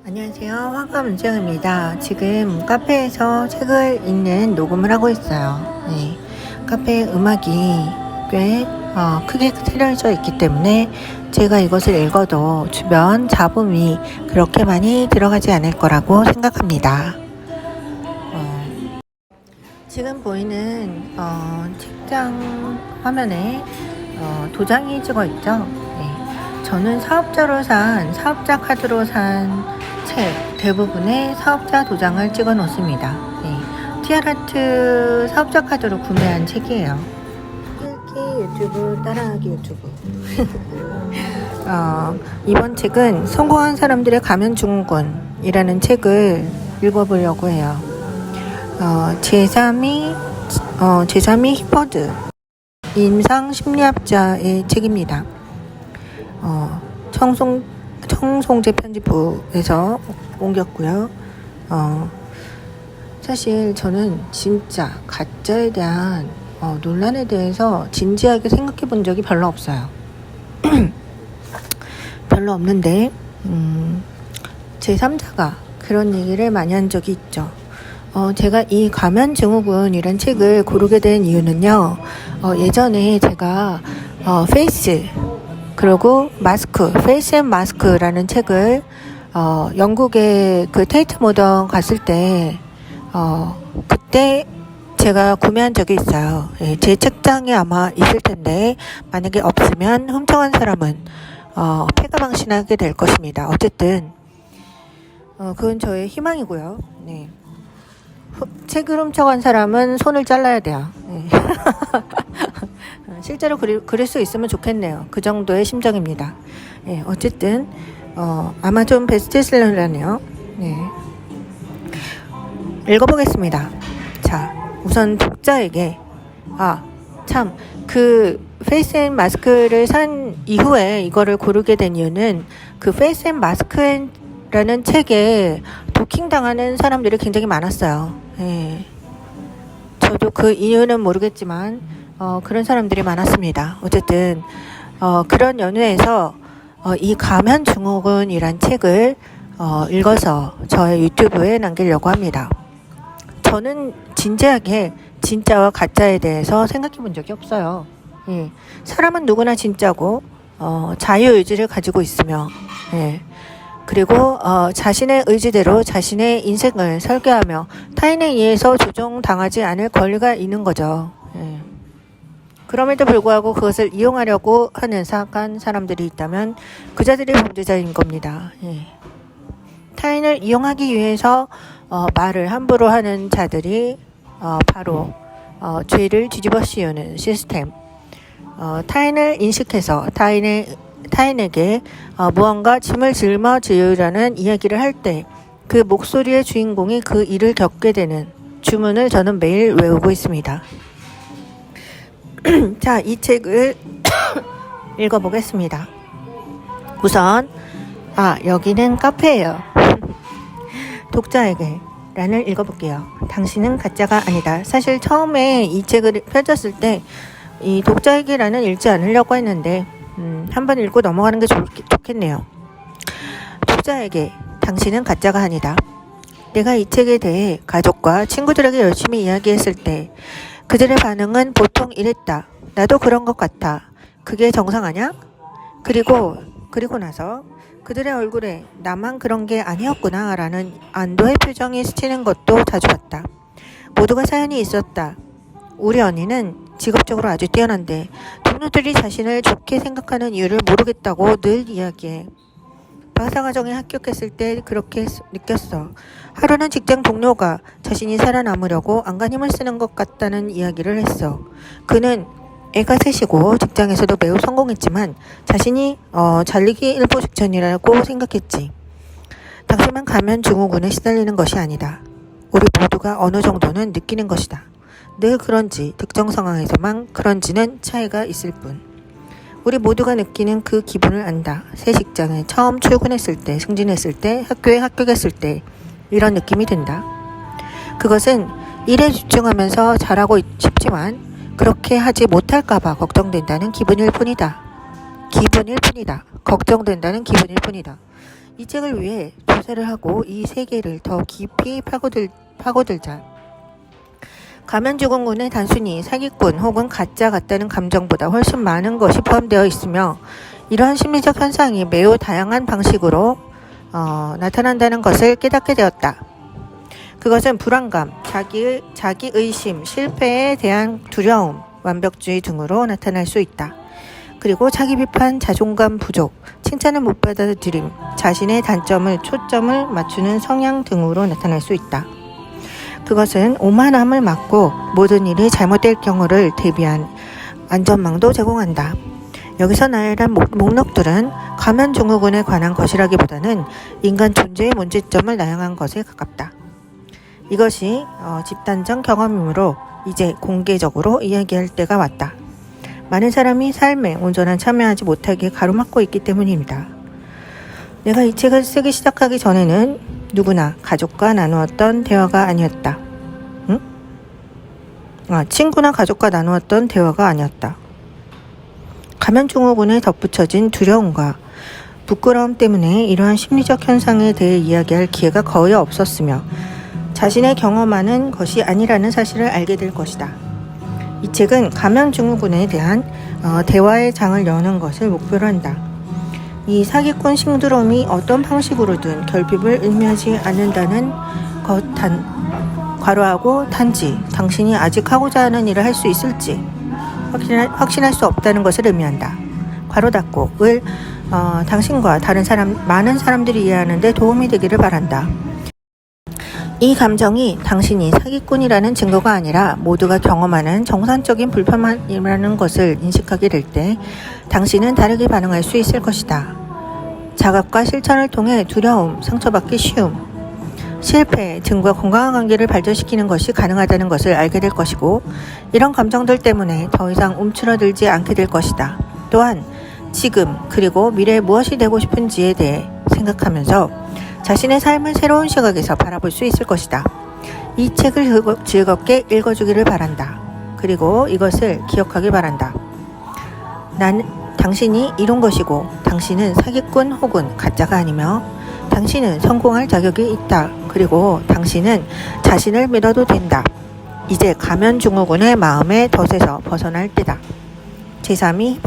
안녕하세요. 화가문정입니다. 지금 카페에서 책을 읽는 녹음을 하고 있어요. 네, 카페 음악이 꽤 크게 틀어져 있기 때문에 제가 이것을 읽어도 주변 잡음이 그렇게 많이 들어가지 않을 거라고 생각합니다. 지금 보이는 책장 화면에 도장이 찍어 있죠. 네, 저는 사업자 카드로 산 책 대부분의 사업자 도장을 찍어 놓습니다. 네, TR아트 사업자 카드로 구매한 책이에요. 읽기 유튜브, 따라하기 유튜브. 이번 책은 성공한 사람들의 가면증후군이라는 책을 읽어보려고 해요. 제3위 히퍼드 임상심리학자의 책입니다. 청송재 편집부에서 옮겼고요. 사실 저는 진짜 가짜에 대한 논란에 대해서 진지하게 생각해 본 적이 별로 없어요. 별로 없는데 제3자가 그런 얘기를 많이 한 적이 있죠. 제가 이 가면증후군이란 책을 고르게 된 이유는요. 예전에 제가 그리고 페이스 앤 마스크라는 책을 영국의 그 테이트 모던 갔을 때 그때 제가 구매한 적이 있어요. 예, 제 책장에 아마 있을 텐데 만약에 없으면 훔쳐간 사람은 패가망신하게 될 것입니다. 어쨌든 그건 저의 희망이고요. 네. 책을 훔쳐간 사람은 손을 잘라야 돼요. 네. 실제로 그릴 수 있으면 좋겠네요. 그 정도의 심정입니다. 네, 어쨌든 아마존 베스트셀러라네요. 네. 읽어보겠습니다. 자, 우선 독자에게 그 페이스 앤 마스크를 산 이후에 이거를 고르게 된 이유는 그 페이스 앤 마스크라는 책에 도킹 당하는 사람들이 굉장히 많았어요. 네. 저도 그 이유는 모르겠지만 그런 사람들이 많았습니다. 어쨌든 그런 연유에서 이 가면증후군이란 책을 읽어서 저의 유튜브에 남기려고 합니다. 저는 진지하게 진짜와 가짜에 대해서 생각해 본 적이 없어요. 예. 사람은 누구나 진짜고 자유의지를 가지고 있으며 그리고 자신의 의지대로 자신의 인생을 설계하며 타인에 의해서 조종당하지 않을 권리가 있는 거죠. 예. 그럼에도 불구하고 그것을 이용하려고 하는 사악한 사람들이 있다면 그 자들이 범죄자인 겁니다. 예. 타인을 이용하기 위해서 말을 함부로 하는 자들이 바로 죄를 뒤집어 씌우는 시스템. 타인을 인식해서 타인에게 무언가 짐을 짊어지으려는 이야기를 할 때 그 목소리의 주인공이 그 일을 겪게 되는 주문을 저는 매일 외우고 있습니다. 자, 이 책을 읽어보겠습니다. 우선 여기는 카페예요. 독자에게 란을 읽어볼게요. 당신은 가짜가 아니다. 사실 처음에 이 책을 펼쳤을 때 이 독자에게라는 읽지 않으려고 했는데 한번 읽고 넘어가는 게 좋겠네요. 독자에게 당신은 가짜가 아니다. 내가 이 책에 대해 가족과 친구들에게 열심히 이야기했을 때 그들의 반응은 보통 이랬다. 나도 그런 것 같아. 그게 정상하냐? 그리고 나서 그들의 얼굴에 나만 그런 게 아니었구나 라는 안도의 표정이 스치는 것도 자주 봤다. 모두가 사연이 있었다. 우리 언니는 직업적으로 아주 뛰어난데 동료들이 자신을 좋게 생각하는 이유를 모르겠다고 늘 이야기해. 박사과정에 합격했을 때 그렇게 느꼈어. 하루는 직장 동료가 자신이 살아남으려고 안간힘을 쓰는 것 같다는 이야기를 했어. 그는 애가 셋이고 직장에서도 매우 성공했지만 자신이 잘리기 일보 직전이라고 생각했지. 당신만 가면증후군에 시달리는 것이 아니다. 우리 모두가 어느 정도는 느끼는 것이다. 늘 그런지 특정 상황에서만 그런지는 차이가 있을 뿐. 우리 모두가 느끼는 그 기분을 안다. 새 직장에 처음 출근했을 때, 승진했을 때, 학교에 합격했을 때 이런 느낌이 든다. 그것은 일에 집중하면서 잘하고 싶지만 그렇게 하지 못할까봐 걱정된다는 기분일 뿐이다. 걱정된다는 기분일 뿐이다. 이 책을 위해 묘사를 하고 이 세계를 더 깊이 파고들자. 가면증후군은 단순히 사기꾼 혹은 가짜 같다는 감정보다 훨씬 많은 것이 포함되어 있으며 이러한 심리적 현상이 매우 다양한 방식으로 나타난다는 것을 깨닫게 되었다. 그것은 불안감, 자기의심, 실패에 대한 두려움, 완벽주의 등으로 나타날 수 있다. 그리고 자기 비판, 자존감 부족, 칭찬을 못 받아들임, 자신의 단점을 초점을 맞추는 성향 등으로 나타날 수 있다. 그것은 오만함을 막고 모든 일이 잘못될 경우를 대비한 안전망도 제공한다. 여기서 나열한 목록들은 가면증후군에 관한 것이라기보다는 인간 존재의 문제점을 나열한 것에 가깝다. 이것이 집단적 경험이므로 이제 공개적으로 이야기할 때가 왔다. 많은 사람이 삶에 온전한 참여하지 못하게 가로막고 있기 때문입니다. 내가 이 책을 쓰기 시작하기 전에는 누구나 가족과 나누었던 대화가 아니었다. 친구나 가족과 나누었던 대화가 아니었다. 가면증후군에 덧붙여진 두려움과 부끄러움 때문에 이러한 심리적 현상에 대해 이야기할 기회가 거의 없었으며 자신의 경험하는 것이 아니라는 사실을 알게 될 것이다. 이 책은 가면증후군에 대한 대화의 장을 여는 것을 목표로 한다. 이 사기꾼 신드롬이 어떤 방식으로든 결핍을 의미하지 않는다는 것 괄호하고 단지 당신이 아직 하고자 하는 일을 할 수 있을지 확신할 수 없다는 것을 의미한다. 괄호 닫고 을 당신과 많은 사람들이 이해하는 데 도움이 되기를 바란다. 이 감정이 당신이 사기꾼이라는 증거가 아니라 모두가 경험하는 정상적인 불편함이라는 것을 인식하게 될 때 당신은 다르게 반응할 수 있을 것이다. 자각과 실천을 통해 두려움, 상처받기 쉬움, 실패 등과 건강한 관계를 발전시키는 것이 가능하다는 것을 알게 될 것이고 이런 감정들 때문에 더 이상 움츠러들지 않게 될 것이다. 또한 지금 그리고 미래에 무엇이 되고 싶은지에 대해 생각하면서 자신의 삶을 새로운 시각에서 바라볼 수 있을 것이다. 이 책을 즐겁게 읽어주기를 바란다. 그리고 이것을 기억하길 바란다. 당신이 이룬 것이고 당신은 사기꾼 혹은 가짜가 아니며 당신은 성공할 자격이 있다. 그리고 당신은 자신을 믿어도 된다. 이제 가면증후군의 마음의 덫에서 벗어날 때다. 제3위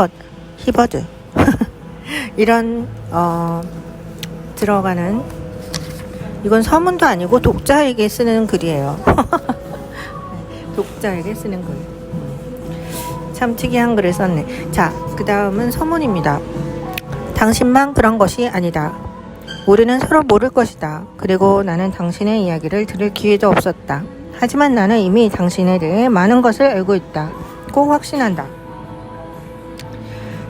히버드 이런 들어가는 이건 서문도 아니고 독자에게 쓰는 글이에요. 독자에게 쓰는 글. 참 특이한 글을 썼네. 자, 그 다음은 서문입니다. 당신만 그런 것이 아니다. 우리는 서로 모를 것이다. 그리고 나는 당신의 이야기를 들을 기회도 없었다. 하지만 나는 이미 당신에 대해 많은 것을 알고 있다. 꼭 확신한다.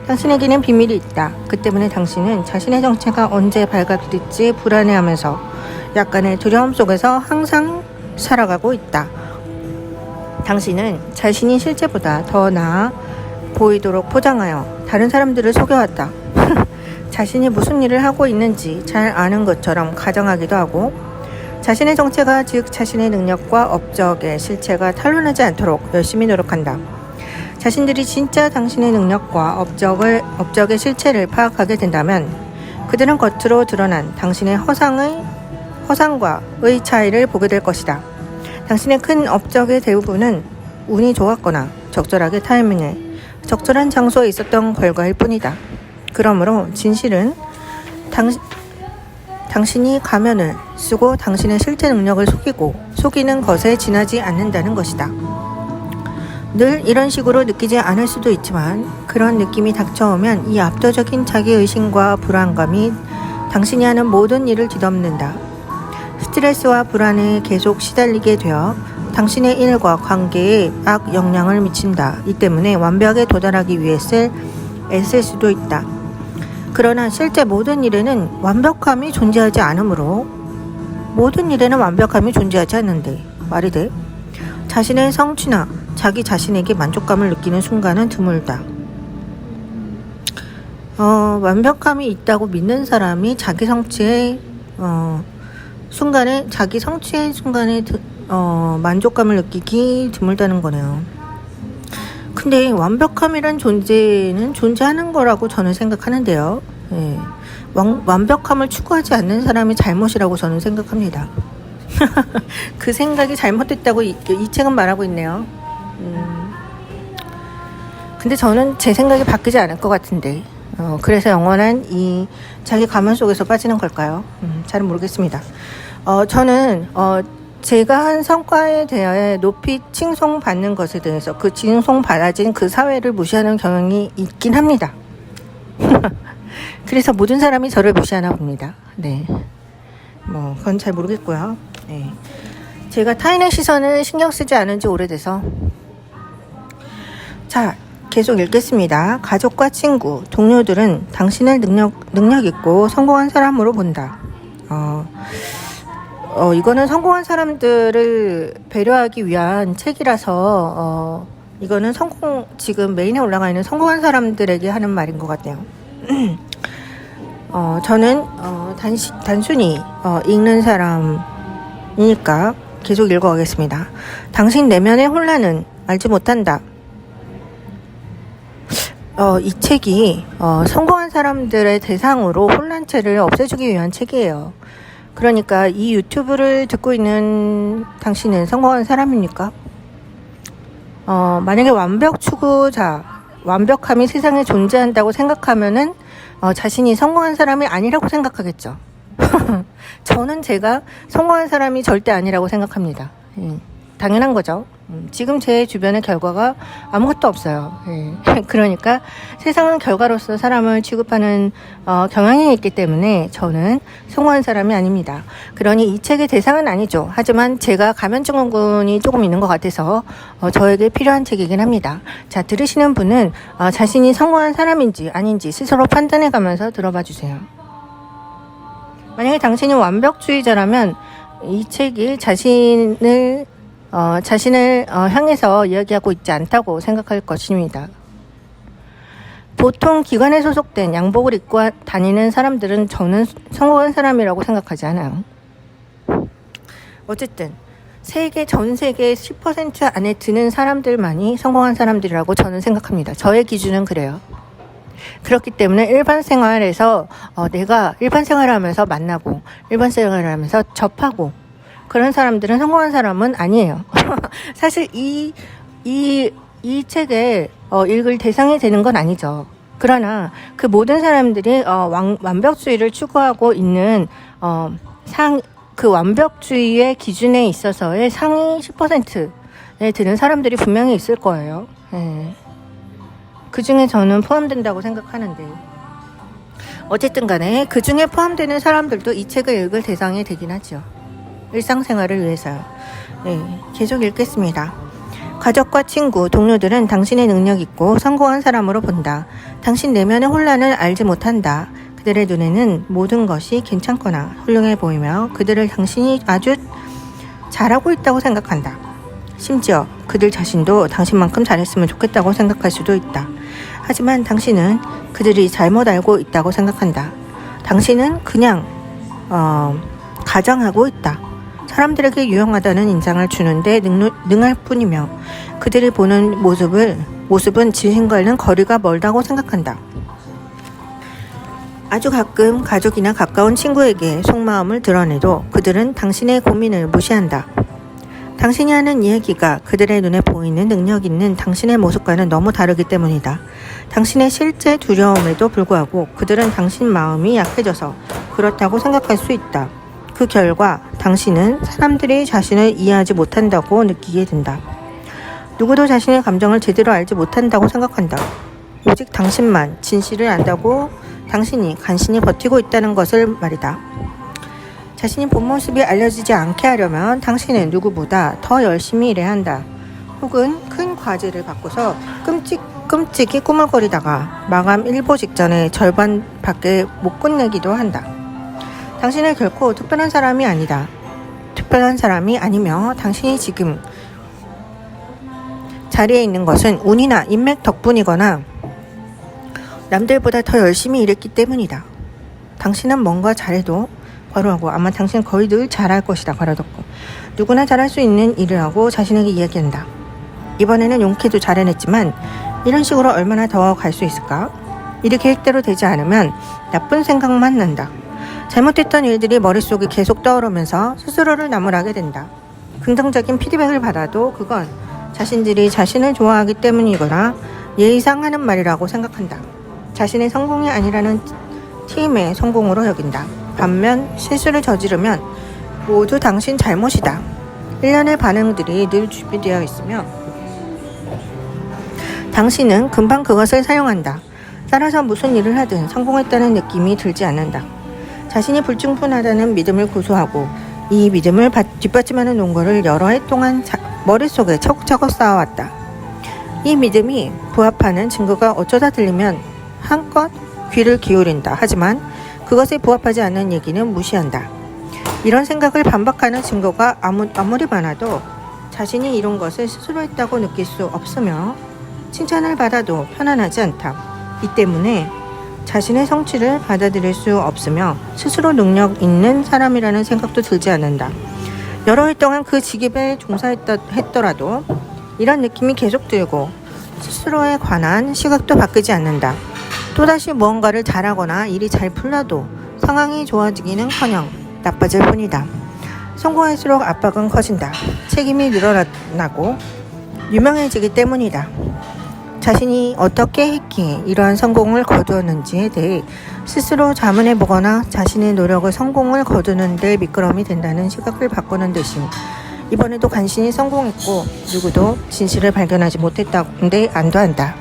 당신에게는 비밀이 있다. 그 때문에 당신은 자신의 정체가 언제 발각될지 불안해하면서 약간의 두려움 속에서 항상 살아가고 있다. 당신은 자신이 실제보다 더 나아 보이도록 포장하여 다른 사람들을 속여왔다. 자신이 무슨 일을 하고 있는지 잘 아는 것처럼 가정하기도 하고 자신의 정체가 즉 자신의 능력과 업적의 실체가 탄로나지 않도록 열심히 노력한다. 자신들이 진짜 당신의 능력과 업적의 실체를 파악하게 된다면 그들은 겉으로 드러난 당신의 허상과의 차이를 보게 될 것이다. 당신의 큰 업적의 대부분은 운이 좋았거나 적절하게 타이밍에 적절한 장소에 있었던 결과일 뿐이다. 그러므로 진실은 당신이 가면을 쓰고 당신의 실제 능력을 속이는 것에 지나지 않는다는 것이다. 늘 이런 식으로 느끼지 않을 수도 있지만 그런 느낌이 닥쳐오면 이 압도적인 자기의심과 불안감이 당신이 하는 모든 일을 뒤덮는다. 스트레스와 불안에 계속 시달리게 되어 당신의 일과 관계에 악 영향을 미친다. 이 때문에 완벽에 도달하기 위해 애쓸 수도 있다. 그러나 실제 모든 일에는 완벽함이 존재하지 않으므로 모든 일에는 완벽함이 존재하지 않는데 말이 돼? 자신의 성취나 자기 자신에게 만족감을 느끼는 순간은 드물다. 완벽함이 있다고 믿는 사람이 자기 성취의 순간에 만족감을 느끼기 드물다는 거네요. 근데 완벽함이란 존재는 존재하는 거라고 저는 생각하는데요. 예. 완벽함을 추구하지 않는 사람이 잘못이라고 저는 생각합니다. 그 생각이 잘못됐다고 이 책은 말하고 있네요. 근데 저는 제 생각이 바뀌지 않을 것 같은데 그래서 영원한 이 자기 가면 속에서 빠지는 걸까요? 잘 모르겠습니다. 저는 제가 한 성과에 대해 높이 칭송받는 것에 대해서 그 칭송받아진 그 사회를 무시하는 경향이 있긴 합니다. 그래서 모든 사람이 저를 무시하나 봅니다. 네. 그건 잘 모르겠고요. 네. 제가 타인의 시선을 신경 쓰지 않은 지 오래돼서. 자, 계속 읽겠습니다. 가족과 친구, 동료들은 당신을 능력 있고 성공한 사람으로 본다. 이거는 성공한 사람들을 배려하기 위한 책이라서, 이거는 지금 메인에 올라가 있는 성공한 사람들에게 하는 말인 것 같네요. 저는, 단순히, 읽는 사람이니까 계속 읽어가겠습니다. 당신 내면의 혼란은 알지 못한다. 이 책이, 성공한 사람들의 대상으로 혼란체를 없애주기 위한 책이에요. 그러니까 이 유튜브를 듣고 있는 당신은 성공한 사람입니까? 만약에 완벽 추구자, 완벽함이 세상에 존재한다고 생각하면은 자신이 성공한 사람이 아니라고 생각하겠죠. 저는 제가 성공한 사람이 절대 아니라고 생각합니다. 당연한 거죠. 지금 제 주변의 결과가 아무것도 없어요. 그러니까 세상은 결과로서 사람을 취급하는 경향이 있기 때문에 저는 성공한 사람이 아닙니다. 그러니 이 책의 대상은 아니죠. 하지만 제가 감염증후군이 조금 있는 것 같아서 저에게 필요한 책이긴 합니다. 자, 들으시는 분은 자신이 성공한 사람인지 아닌지 스스로 판단해 가면서 들어봐 주세요. 만약에 당신이 완벽주의자라면 이 책이 자신을 향해서 이야기하고 있지 않다고 생각할 것입니다. 보통 기관에 소속된 양복을 입고 다니는 사람들은 저는 성공한 사람이라고 생각하지 않아요. 어쨌든 전 세계 10% 안에 드는 사람들만이 성공한 사람들이라고 저는 생각합니다. 저의 기준은 그래요. 그렇기 때문에 일반 생활에서 내가 일반 생활을 하면서 만나고 일반 생활을 하면서 접하고 그런 사람들은 성공한 사람은 아니에요. 사실 이 책에 읽을 대상이 되는 건 아니죠. 그러나 그 모든 사람들이 완벽주의를 추구하고 있는 그 완벽주의의 기준에 있어서의 상위 10%에 드는 사람들이 분명히 있을 거예요. 그 중에 저는 포함된다고 생각하는데 어쨌든 간에 그 중에 포함되는 사람들도 이 책을 읽을 대상이 되긴 하죠. 일상생활을 위해서요. 네, 계속 읽겠습니다. 가족과 친구, 동료들은 당신의 능력 있고 성공한 사람으로 본다. 당신 내면의 혼란을 알지 못한다. 그들의 눈에는 모든 것이 괜찮거나 훌륭해 보이며 그들을 당신이 아주 잘하고 있다고 생각한다. 심지어 그들 자신도 당신만큼 잘했으면 좋겠다고 생각할 수도 있다. 하지만 당신은 그들이 잘못 알고 있다고 생각한다. 당신은 그냥 가정하고 있다. 사람들에게 유용하다는 인상을 주는데 능할 뿐이며 그들이 보는 모습은 진실과는 거리가 멀다고 생각한다. 아주 가끔 가족이나 가까운 친구에게 속마음을 드러내도 그들은 당신의 고민을 무시한다. 당신이 하는 이야기가 그들의 눈에 보이는 능력 있는 당신의 모습과는 너무 다르기 때문이다. 당신의 실제 두려움에도 불구하고 그들은 당신 마음이 약해져서 그렇다고 생각할 수 있다. 그 결과 당신은 사람들이 자신을 이해하지 못한다고 느끼게 된다. 누구도 자신의 감정을 제대로 알지 못한다고 생각한다. 오직 당신만 진실을 안다고 당신이 간신히 버티고 있다는 것을 말이다. 자신이 본 모습이 알려지지 않게 하려면 당신은 누구보다 더 열심히 일해야 한다. 혹은 큰 과제를 받고서 끔찍이 꾸물거리다가 마감 일보 직전에 절반밖에 못 끝내기도 한다. 당신은 결코 특별한 사람이 아니다. 특별한 사람이 아니며 당신이 지금 자리에 있는 것은 운이나 인맥 덕분이거나 남들보다 더 열심히 일했기 때문이다. 당신은 뭔가 잘해도 바로하고 아마 당신은 거의 늘 잘할 것이다. 바로듣고 누구나 잘할 수 있는 일을 하고 자신에게 이야기한다. 이번에는 용케도 잘 해냈지만 이런 식으로 얼마나 더 갈 수 있을까? 일이 계획대로 되지 않으면 나쁜 생각만 난다. 잘못했던 일들이 머릿속에 계속 떠오르면서 스스로를 나무라게 된다. 긍정적인 피드백을 받아도 그건 자신들이 자신을 좋아하기 때문이거나 예의상 하는 말이라고 생각한다. 자신의 성공이 아니라는 팀의 성공으로 여긴다. 반면 실수를 저지르면 모두 당신 잘못이다. 일련의 반응들이 늘 준비되어 있으며 당신은 금방 그것을 사용한다. 따라서 무슨 일을 하든 성공했다는 느낌이 들지 않는다. 자신이 불충분하다는 믿음을 고수하고 이 믿음을 뒷받침하는 논거를 여러 해 동안 머릿속에 차곡차곡 쌓아왔다. 이 믿음이 부합하는 증거가 어쩌다 들리면 한껏 귀를 기울인다. 하지만 그것에 부합하지 않는 얘기는 무시한다. 이런 생각을 반박하는 증거가 아무리 많아도 자신이 이룬 것을 스스로 했다고 느낄 수 없으며 칭찬을 받아도 편안하지 않다. 이 때문에 자신의 성취를 받아들일 수 없으며 스스로 능력 있는 사람이라는 생각도 들지 않는다. 여러 해 동안 그 직업에 종사했더라도 이런 느낌이 계속 들고 스스로에 관한 시각도 바뀌지 않는다. 또다시 무언가를 잘하거나 일이 잘 풀려도 상황이 좋아지기는커녕 나빠질 뿐이다. 성공할수록 압박은 커진다. 책임이 늘어나고 유명해지기 때문이다. 자신이 어떻게 했기에 이러한 성공을 거두었는지에 대해 스스로 자문해보거나 자신의 노력을 성공을 거두는 데 미끄럼이 된다는 시각을 바꾸는 대신 이번에도 간신히 성공했고 누구도 진실을 발견하지 못했다는데 안도한다.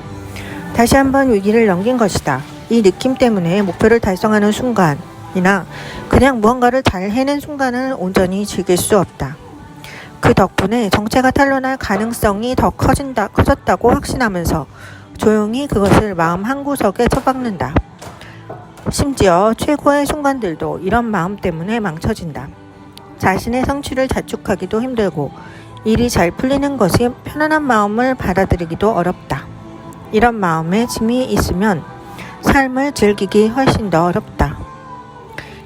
다시 한번 위기를 넘긴 것이다. 이 느낌 때문에 목표를 달성하는 순간이나 그냥 무언가를 잘 해낸 순간을 온전히 즐길 수 없다. 그 덕분에 정체가 탄로날 가능성이 더 커졌다고 확신하면서 조용히 그것을 마음 한구석에 처박는다. 심지어 최고의 순간들도 이런 마음 때문에 망쳐진다. 자신의 성취를 자축하기도 힘들고 일이 잘 풀리는 것이 편안한 마음을 받아들이기도 어렵다. 이런 마음에 짐이 있으면 삶을 즐기기 훨씬 더 어렵다.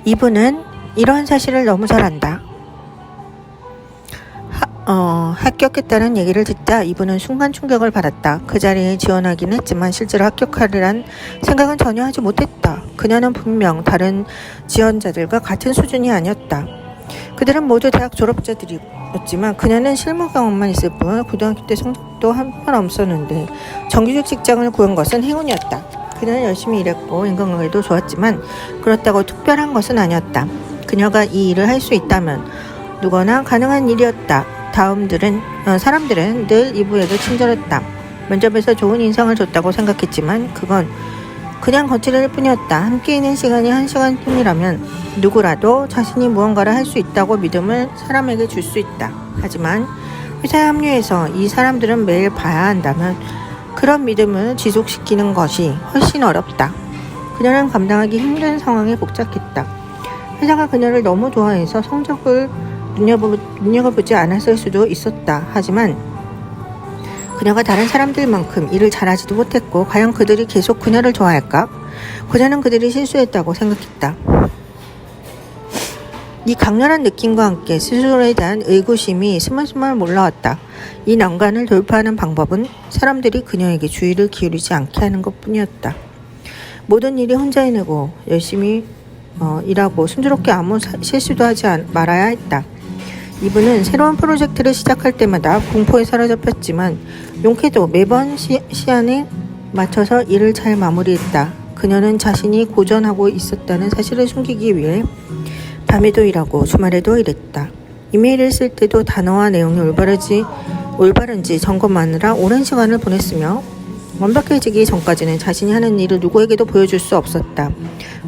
이분은 이러한 사실을 너무 잘 안다. 합격했다는 얘기를 듣자 이분은 순간 충격을 받았다. 그 자리에 지원하긴 했지만 실제로 합격하리란 생각은 전혀 하지 못했다. 그녀는 분명 다른 지원자들과 같은 수준이 아니었다. 그들은 모두 대학 졸업자들이었지만 그녀는 실무 경험만 있을 뿐 고등학교 때 성적도 한편 없었는데 정규직 직장을 구한 것은 행운이었다. 그녀는 열심히 일했고 인간관계도 좋았지만 그렇다고 특별한 것은 아니었다. 그녀가 이 일을 할 수 있다면 누구나 가능한 일이었다. 사람들은 늘 이부에게 친절했다. 면접에서 좋은 인상을 줬다고 생각했지만 그건 그냥 거칠일 뿐이었다. 함께 있는 시간이 1시간뿐이라면 누구라도 자신이 무언가를 할 수 있다고 믿음을 사람에게 줄 수 있다. 하지만 회사에 합류해서 이 사람들은 매일 봐야 한다면 그런 믿음을 지속시키는 것이 훨씬 어렵다. 그녀는 감당하기 힘든 상황에 복잡했다. 회사가 그녀를 너무 좋아해서 성적을 눈여겨보지 않았을 수도 있었다. 하지만 그녀가 다른 사람들만큼 일을 잘하지도 못했고 과연 그들이 계속 그녀를 좋아할까? 그녀는 그들이 실수했다고 생각했다. 이 강렬한 느낌과 함께 스스로에 대한 의구심이 스멀스멀 올라왔다. 이 난관을 돌파하는 방법은 사람들이 그녀에게 주의를 기울이지 않게 하는 것뿐이었다. 모든 일이 혼자 해내고 열심히 일하고 순조롭게 아무 실수도 하지 말아야 했다. 이분은 새로운 프로젝트를 시작할 때마다 공포에 사로잡혔지만 용케도 매번 시한에 맞춰서 일을 잘 마무리했다. 그녀는 자신이 고전하고 있었다는 사실을 숨기기 위해 밤에도 일하고 주말에도 일했다. 이메일을 쓸 때도 단어와 내용이 올바른지 점검하느라 오랜 시간을 보냈으며 완벽해지기 전까지는 자신이 하는 일을 누구에게도 보여줄 수 없었다.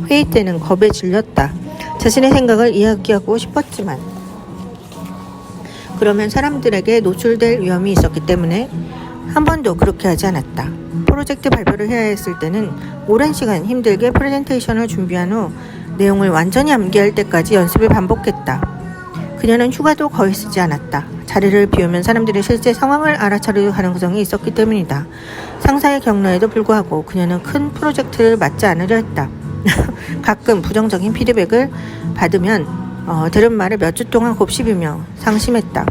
회의 때는 겁에 질렸다. 자신의 생각을 이야기하고 싶었지만 그러면 사람들에게 노출될 위험이 있었기 때문에 한 번도 그렇게 하지 않았다. 프로젝트 발표를 해야 했을 때는 오랜 시간 힘들게 프레젠테이션을 준비한 후 내용을 완전히 암기할 때까지 연습을 반복했다. 그녀는 휴가도 거의 쓰지 않았다. 자리를 비우면 사람들이 실제 상황을 알아차릴 가능성이 있었기 때문이다. 상사의 격려에도 불구하고 그녀는 큰 프로젝트를 맡지 않으려 했다. 가끔 부정적인 피드백을 받으면 들은 말을 몇 주 동안 곱씹으며 상심했다.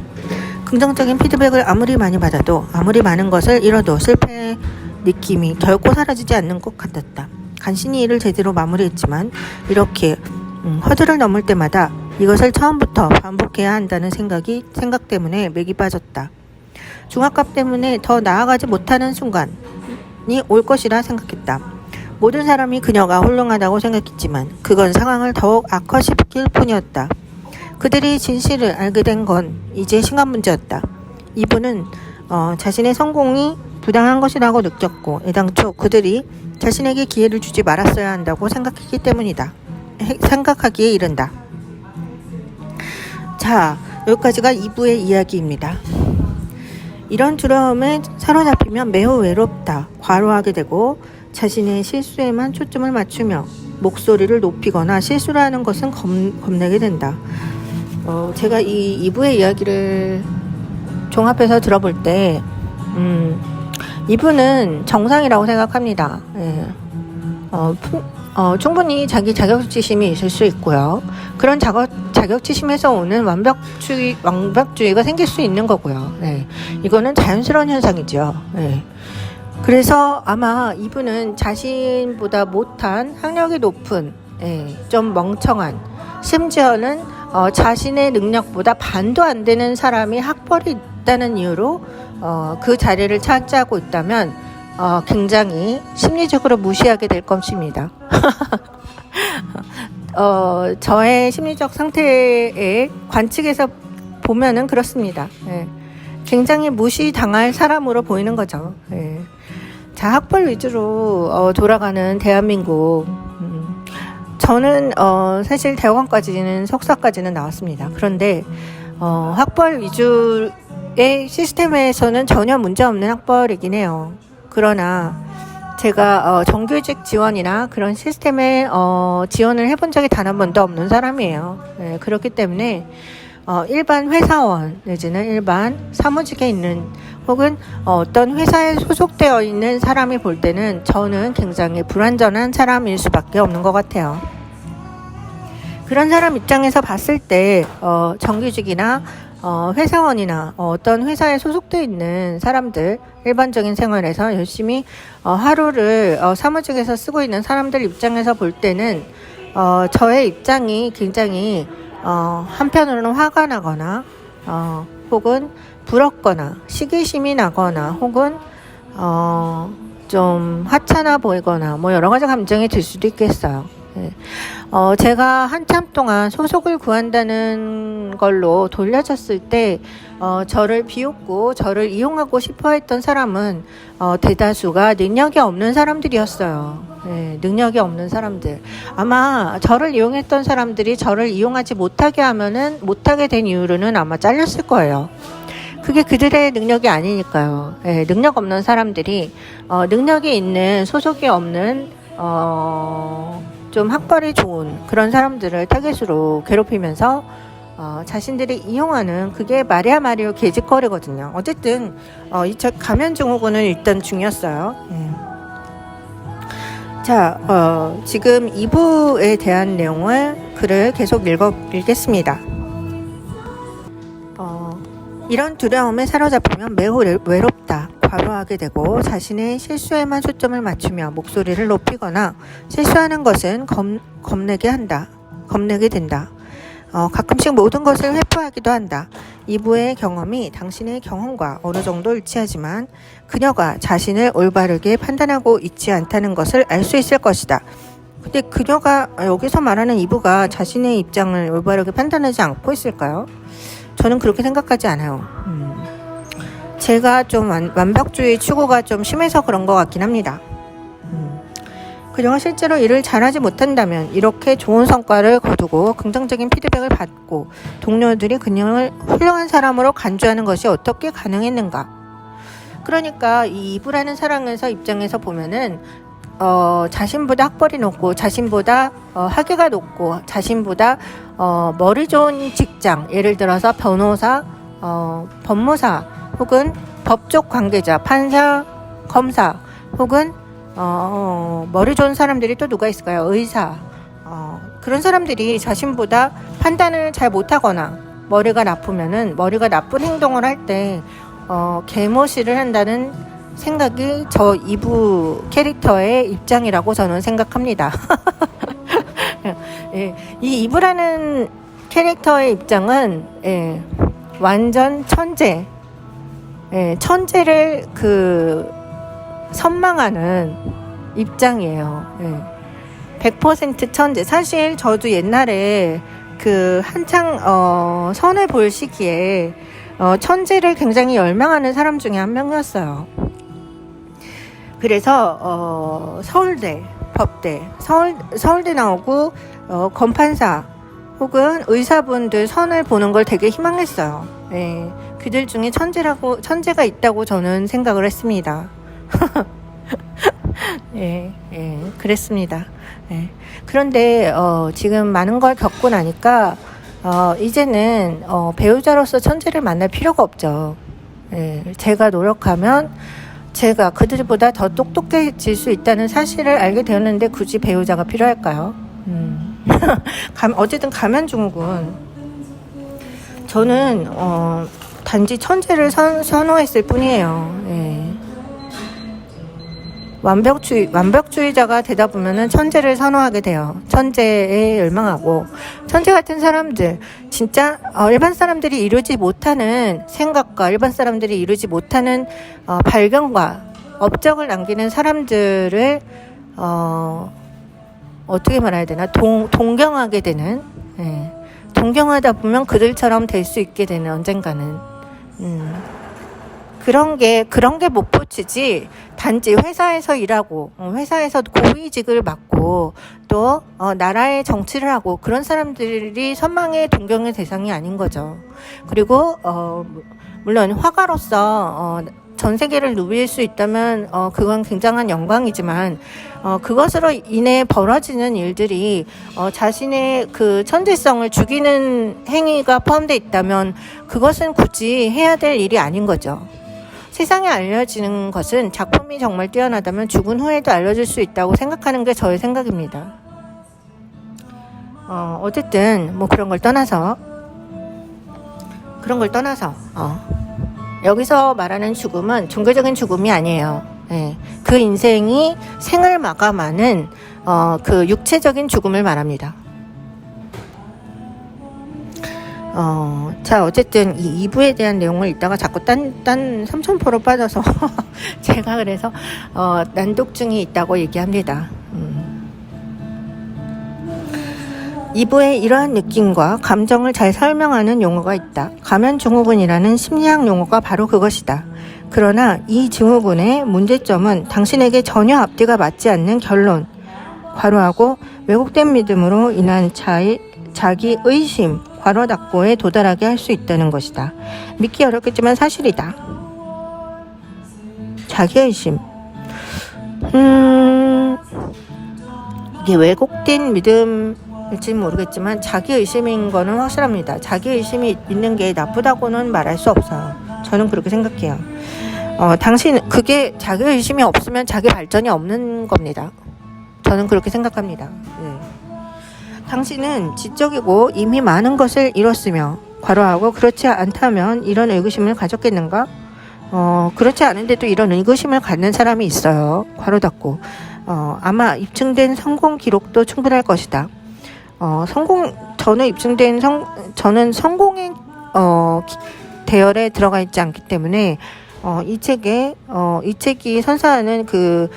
긍정적인 피드백을 아무리 많이 받아도 아무리 많은 것을 잃어도 실패의 느낌이 결코 사라지지 않는 것 같았다. 간신히 일을 제대로 마무리했지만 이렇게 허들을 넘을 때마다 이것을 처음부터 반복해야 한다는 생각 때문에 맥이 빠졌다. 중압감 때문에 더 나아가지 못하는 순간이 올 것이라 생각했다. 모든 사람이 그녀가 훌륭하다고 생각했지만 그건 상황을 더욱 악화시킬 뿐이었다. 그들이 진실을 알게 된 건 이제 시간 문제였다. 이분은 자신의 성공이 부당한 것이라고 느꼈고 애당초 그들이 자신에게 기회를 주지 말았어야 한다고 생각했기 때문이다. 생각하기에 이른다. 자, 여기까지가 2부의 이야기입니다. 이런 두려움에 사로잡히면 매우 외롭다. 과로하게 되고 자신의 실수에만 초점을 맞추며 목소리를 높이거나 실수를 하는 것은 겁내게 된다. 제가 이 2부의 이야기를 종합해서 들어볼 때 이분은 정상이라고 생각합니다. 예. 충분히 자기 자격지심이 있을 수 있고요. 그런 자격지심에서 오는 완벽주의가 생길 수 있는 거고요. 예. 이거는 자연스러운 현상이죠. 예. 그래서 아마 이분은 자신보다 못한 학력이 높은 좀 멍청한 심지어는 자신의 능력보다 반도 안 되는 사람이 학벌이 있다는 이유로 그 자리를 차지하고 있다면 굉장히 심리적으로 무시하게 될 것입니다. 저의 심리적 상태의 관측에서 보면은 그렇습니다. 예. 굉장히 무시당할 사람으로 보이는 거죠. 예. 자, 학벌 위주로 돌아가는 대한민국. 저는 사실 대학원까지는 석사까지는 나왔습니다. 그런데 학벌 위주의 시스템에서는 전혀 문제없는 학벌이긴 해요. 그러나 제가 정규직 지원이나 그런 시스템에 지원을 해본 적이 단 한 번도 없는 사람이에요. 네, 그렇기 때문에 일반 회사원 내지는 일반 사무직에 있는 혹은 어떤 회사에 소속되어 있는 사람이 볼 때는 저는 굉장히 불완전한 사람일 수밖에 없는 것 같아요. 그런 사람 입장에서 봤을 때 정규직이나 회사원이나 어떤 회사에 소속되어 있는 사람들, 일반적인 생활에서 열심히 하루를 사무직에서 쓰고 있는 사람들 입장에서 볼 때는 저의 입장이 굉장히 한편으로는 화가 나거나 혹은 부럽거나 시기심이 나거나 혹은 좀 하찮아 보이거나 뭐 여러 가지 감정이 들 수도 있겠어요. 네. 제가 한참 동안 소속을 구한다는 걸로 돌려졌을 때 저를 비웃고 저를 이용하고 싶어 했던 사람은 대다수가 능력이 없는 사람들이었어요. 네, 능력이 없는 사람들. 아마 저를 이용했던 사람들이 저를 이용하지 못하게 된 이유로는 아마 잘렸을 거예요. 그게 그들의 능력이 아니니까요. 네, 능력 없는 사람들이 능력이 있는 소속이 없는 좀 학벌이 좋은 그런 사람들을 타겟으로 괴롭히면서 자신들이 이용하는 그게 말이야 말이요 개짓거리거든요. 어쨌든 이 책 가면증후군은 일단 중이었어요. 예. 자, 지금 2부에 대한 내용을 글을 계속 읽겠습니다. 이런 두려움에 사로잡히면 매우 외롭다. 과로하게 되고 자신의 실수에만 초점을 맞추며 목소리를 높이거나 실수하는 것은 겁내게 된다. 가끔씩 모든 것을 회포하기도 한다. 이부의 경험이 당신의 경험과 어느 정도 일치하지만 그녀가 자신을 올바르게 판단하고 있지 않다는 것을 알 수 있을 것이다. 근데 그녀가 여기서 말하는 이부가 자신의 입장을 올바르게 판단하지 않고 있을까요? 저는 그렇게 생각하지 않아요. 제가 좀 완벽주의 추구가 좀 심해서 그런 것 같긴 합니다. 그녀가 실제로 일을 잘하지 못한다면 이렇게 좋은 성과를 거두고 긍정적인 피드백을 받고 동료들이 그녀를 훌륭한 사람으로 간주하는 것이 어떻게 가능했는가? 그러니까 이 이부라는 사람에서 입장에서 보면은 자신보다 학벌이 높고 자신보다 학위가 높고 자신보다 머리 좋은 직장, 예를 들어서 변호사, 법무사 혹은 법적 관계자, 판사, 검사 혹은 머리 좋은 사람들이 또 누가 있을까요? 의사. 그런 사람들이 자신보다 판단을 잘 못하거나 머리가 나쁜 행동을 할 때 개모시를 한다는 생각이 저 2부 캐릭터의 입장이라고 저는 생각합니다. 예, 이 2부라는 캐릭터의 입장은 완전 천재, 천재를 선망하는 입장이에요. 100% 천재. 사실 저도 옛날에 한창 선을 볼 시기에 천재를 굉장히 열망하는 사람 중에 한 명이었어요. 그래서 서울대, 법대, 서울대 나오고 검판사 혹은 의사분들 선을 보는 걸 되게 희망했어요. 그들 중에 천재가 있다고 저는 생각을 했습니다. 그랬습니다. 그런데 지금 많은 걸 겪고 나니까 이제는 배우자로서 천재를 만날 필요가 없죠. 제가 노력하면 제가 그들보다 더 똑똑해질 수 있다는 사실을 알게 되었는데 굳이 배우자가 필요할까요? 어쨌든 가면증후군, 저는 단지 천재를 선호했을 뿐이에요. 완벽주의자가 되다 보면은 천재를 선호하게 돼요. 천재에 열망하고, 천재 같은 사람들, 진짜 일반 사람들이 이루지 못하는 생각과 일반 사람들이 이루지 못하는 발견과 업적을 남기는 사람들을 어떻게 말해야 되나, 동경하게 되는, 동경하다 보면 그들처럼 될 수 있게 되는, 언젠가는. 그런 게 못 붙이지, 단지 회사에서 일하고, 회사에서 고위직을 맡고, 또, 나라의 정치를 하고, 그런 사람들이 선망의 동경의 대상이 아닌 거죠. 그리고, 물론 화가로서, 전 세계를 누빌 수 있다면, 그건 굉장한 영광이지만, 그것으로 인해 벌어지는 일들이, 자신의 천재성을 죽이는 행위가 포함되어 있다면, 그것은 굳이 해야 될 일이 아닌 거죠. 세상에 알려지는 것은 작품이 정말 뛰어나다면 죽은 후에도 알려질 수 있다고 생각하는 게 저의 생각입니다. 어쨌든 그런 걸 떠나서 여기서 말하는 죽음은 종교적인 죽음이 아니에요. 그 인생이 생을 마감하는 육체적인 죽음을 말합니다. 자, 어쨌든 이 2부에 대한 내용을 읽다가 자꾸 딴 삼천포로 빠져서 제가 그래서 난독증이 있다고 얘기합니다. 2부에 이러한 느낌과 감정을 잘 설명하는 용어가 있다. 가면증후군이라는 심리학 용어가 바로 그것이다. 그러나 이 증후군의 문제점은 당신에게 전혀 앞뒤가 맞지 않는 결론, 괄호하고 왜곡된 믿음으로 인한 자기 의심, 괄호 닫고에 도달하게 할 수 있다는 것이다. 믿기 어렵겠지만 사실이다. 자기의심. 이게 왜곡된 믿음일지는 모르겠지만 자기의심인 거는 확실합니다. 자기의심이 있는 게 나쁘다고는 말할 수 없어요. 저는 그렇게 생각해요. 그게 자기의심이 없으면 자기 발전이 없는 겁니다. 저는 그렇게 생각합니다. 당신은 지적이고 이미 많은 것을 이뤘으며, 괄호하고 그렇지 않다면 이런 의구심을 가졌겠는가? 그렇지 않은데도 이런 의구심을 갖는 사람이 있어요. 괄호 닫고. 아마 입증된 성공 기록도 충분할 것이다. 저는 성공의 대열에 들어가 있지 않기 때문에 이 책이 선사하는 그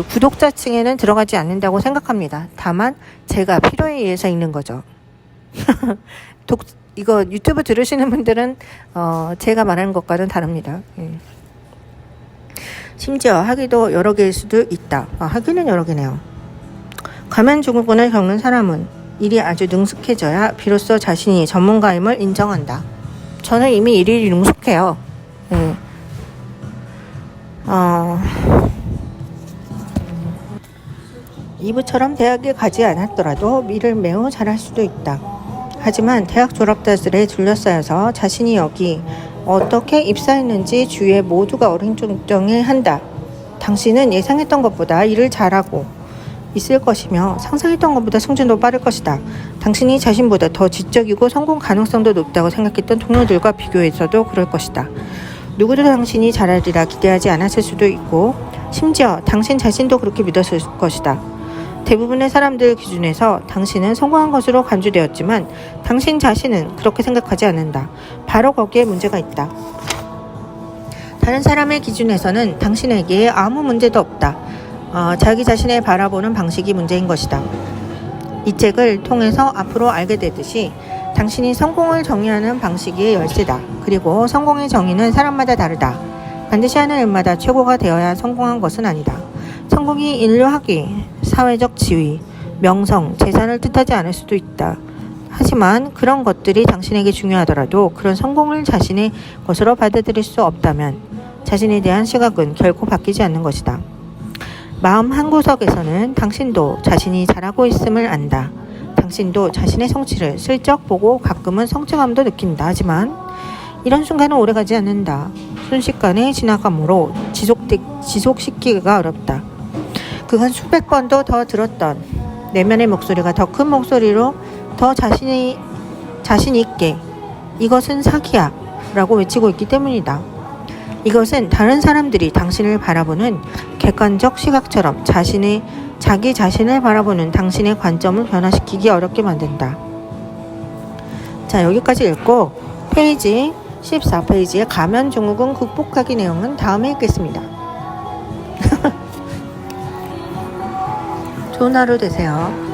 구독자층에는 들어가지 않는다고 생각합니다. 다만 제가 필요에 의해서 읽는 거죠. 이거 유튜브 들으시는 분들은 제가 말하는 것과는 다릅니다. 심지어 학위도 여러 개일 수도 있다. 학위는 여러 개네요. 가면증후군을 겪는 사람은 일이 아주 능숙해져야 비로소 자신이 전문가임을 인정한다. 저는 이미 일이 능숙해요. 2부처럼 대학에 가지 않았더라도 일을 매우 잘할 수도 있다. 하지만 대학 졸업자들에 둘러싸여서 자신이 여기 어떻게 입사했는지 주위에 모두가 어리둥절해한다. 당신은 예상했던 것보다 일을 잘하고 있을 것이며 상상했던 것보다 승진도 빠를 것이다. 당신이 자신보다 더 지적이고 성공 가능성도 높다고 생각했던 동료들과 비교해서도 그럴 것이다. 누구도 당신이 잘하리라 기대하지 않았을 수도 있고 심지어 당신 자신도 그렇게 믿었을 것이다. 대부분의 사람들 기준에서 당신은 성공한 것으로 간주되었지만 당신 자신은 그렇게 생각하지 않는다. 바로 거기에 문제가 있다. 다른 사람의 기준에서는 당신에게 아무 문제도 없다. 자기 자신을 바라보는 방식이 문제인 것이다. 이 책을 통해서 앞으로 알게 되듯이 당신이 성공을 정의하는 방식이 열쇠다. 그리고 성공의 정의는 사람마다 다르다. 반드시 하는 일마다 최고가 되어야 성공한 것은 아니다. 성공이 인류학위, 사회적 지위, 명성, 재산을 뜻하지 않을 수도 있다. 하지만 그런 것들이 당신에게 중요하더라도 그런 성공을 자신의 것으로 받아들일 수 없다면 자신에 대한 시각은 결코 바뀌지 않는 것이다. 마음 한구석에서는 당신도 자신이 잘하고 있음을 안다. 당신도 자신의 성취를 슬쩍 보고 가끔은 성취감도 느낀다. 하지만 이런 순간은 오래가지 않는다. 순식간에 지나감으로 지속시키기가 어렵다. 그건 수백 번도 더 들었던 내면의 목소리가 더 큰 목소리로 더 자신 있게 이것은 사기야 라고 외치고 있기 때문이다. 이것은 다른 사람들이 당신을 바라보는 객관적 시각처럼 자기 자신을 바라보는 당신의 관점을 변화시키기 어렵게 만든다. 자, 여기까지 읽고 페이지 14페이지의 가면 증후군 극복하기 내용은 다음에 읽겠습니다. 좋은 하루 되세요.